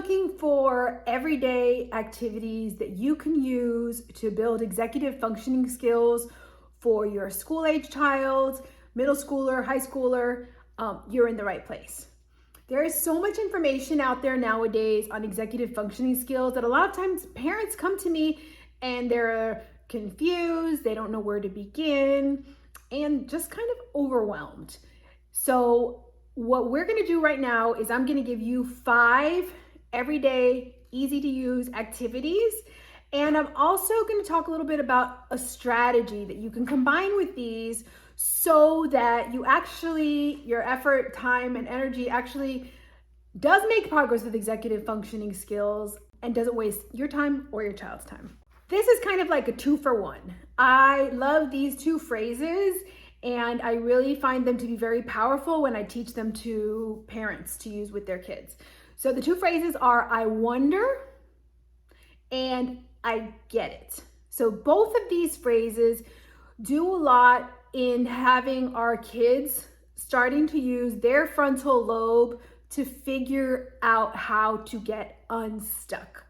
looking for everyday activities that you can use to build executive functioning skills for your school-age child, middle schooler, high schooler, you're in the right place. There is so much information out there nowadays on executive functioning skills that a lot of times parents come to me and they're confused, they don't know where to begin, and just kind of overwhelmed. So what we're gonna do right now is I'm gonna give you 5 everyday, easy to use activities. And I'm also gonna talk a little bit about a strategy that you can combine with these so that you actually, your effort, time, and energy actually does make progress with executive functioning skills and doesn't waste your time or your child's time. This is kind of like a 2-for-1. I love these 2 phrases and I really find them to be very powerful when I teach them to parents to use with their kids. So the 2 phrases are, I wonder and I get it. So both of these phrases do a lot in having our kids starting to use their frontal lobe to figure out how to get unstuck.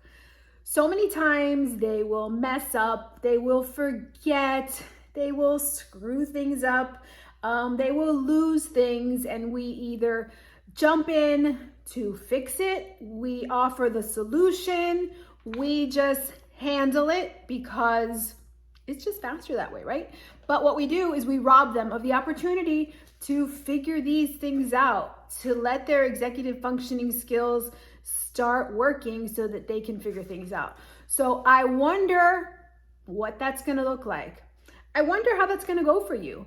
So many times they will mess up, they will forget, they will screw things up, they will lose things, and we either jump in to fix it, we offer the solution, we just handle it because it's just faster that way, right? But what we do is we rob them of the opportunity to figure these things out, to let their executive functioning skills start working so that they can figure things out. So I wonder what that's gonna look like. I wonder how that's gonna go for you.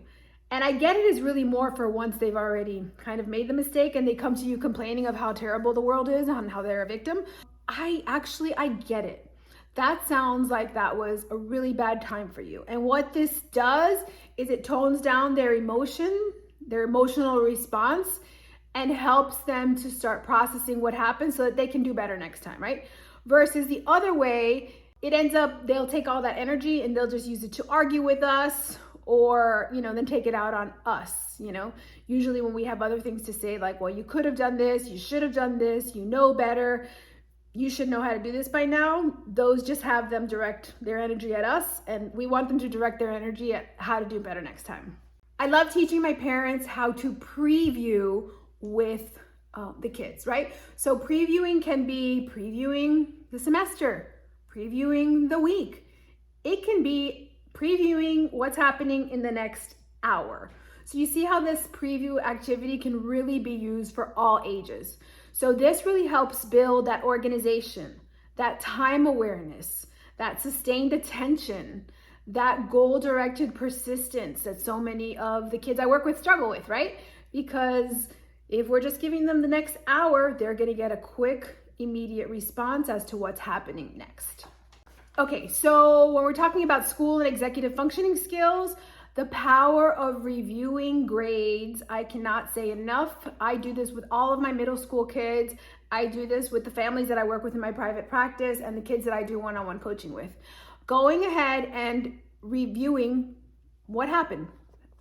And I get it is really more for once they've already kind of made the mistake and they come to you complaining of how terrible the world is and how they're a victim. I get it. That sounds like that was a really bad time for you. And what this does is it tones down their emotion, their emotional response, and helps them to start processing what happened so that they can do better next time, right? Versus the other way, it ends up, they'll take all that energy and they'll just use it to argue with us or, then take it out on us, Usually when we have other things to say, like, well, you could have done this, you should have done this, you know better, you should know how to do this by now. Those just have them direct their energy at us, and we want them to direct their energy at how to do better next time. I love teaching my parents how to preview with the kids, right? So previewing can be previewing the semester, previewing the week. It can be previewing what's happening in the next hour. So you see how this preview activity can really be used for all ages. So this really helps build that organization, that time awareness, that sustained attention, that goal-directed persistence that so many of the kids I work with struggle with, right? Because if we're just giving them the next hour, they're gonna get a quick, immediate response as to what's happening next. Okay, so when we're talking about school and executive functioning skills, the power of reviewing grades, I cannot say enough. I do this with all of my middle school kids. I do this with the families that I work with in my private practice and the kids that I do one-on-one coaching with. Going ahead and reviewing what happened,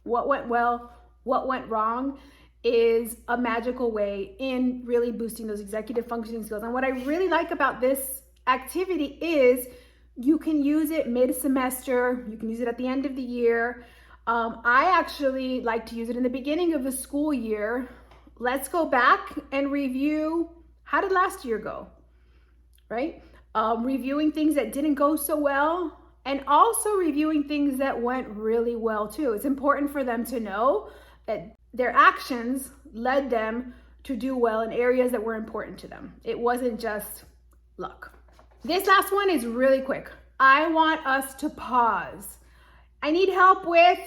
what went well, what went wrong is a magical way in really boosting those executive functioning skills. And what I really like about this activity is you can use it mid-semester, you can use it at the end of the year. I actually like to use it in the beginning of the school year. Let's go back and review, how did last year go, right? Reviewing things that didn't go so well, and also reviewing things that went really well too. It's important for them to know that their actions led them to do well in areas that were important to them. It wasn't just luck. This last one is really quick. I want us to pause. I need help with,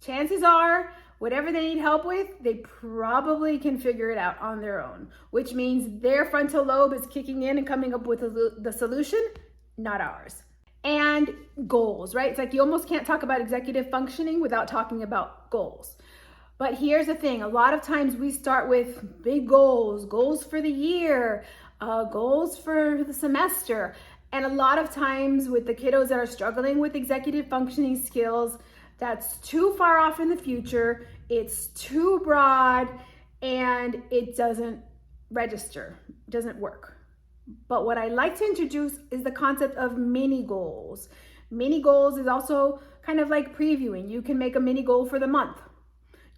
chances are, whatever they need help with, they probably can figure it out on their own, which means their frontal lobe is kicking in and coming up with the solution, not ours. And goals, right? It's like you almost can't talk about executive functioning without talking about goals. But here's the thing, a lot of times we start with big goals, goals for the year, goals for the semester. And a lot of times with the kiddos that are struggling with executive functioning skills, that's too far off in the future, it's too broad, and it doesn't register, doesn't work. But what I like to introduce is the concept of mini goals. Mini goals is also kind of like previewing. You can make a mini goal for the month.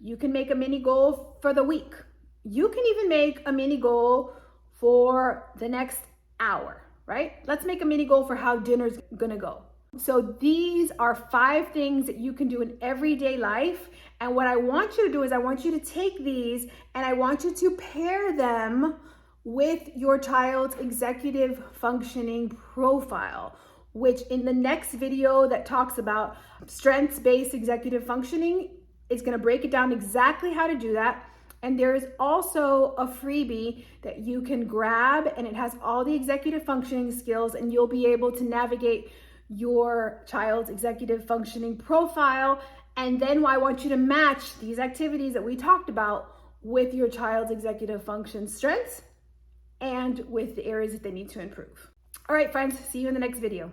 You can make a mini goal for the week. You can even make a mini goal for the next hour, right? Let's make a mini goal for how dinner's gonna go. So these are 5 things that you can do in everyday life. And what I want you to do is I want you to take these and I want you to pair them with your child's executive functioning profile, which in the next video that talks about strengths-based executive functioning is going to break it down exactly how to do that. And there is also a freebie that you can grab, and it has all the executive functioning skills, and you'll be able to navigate your child's executive functioning profile. And then I want you to match these activities that we talked about with your child's executive function strengths and with the areas that they need to improve. All right, friends, see you in the next video.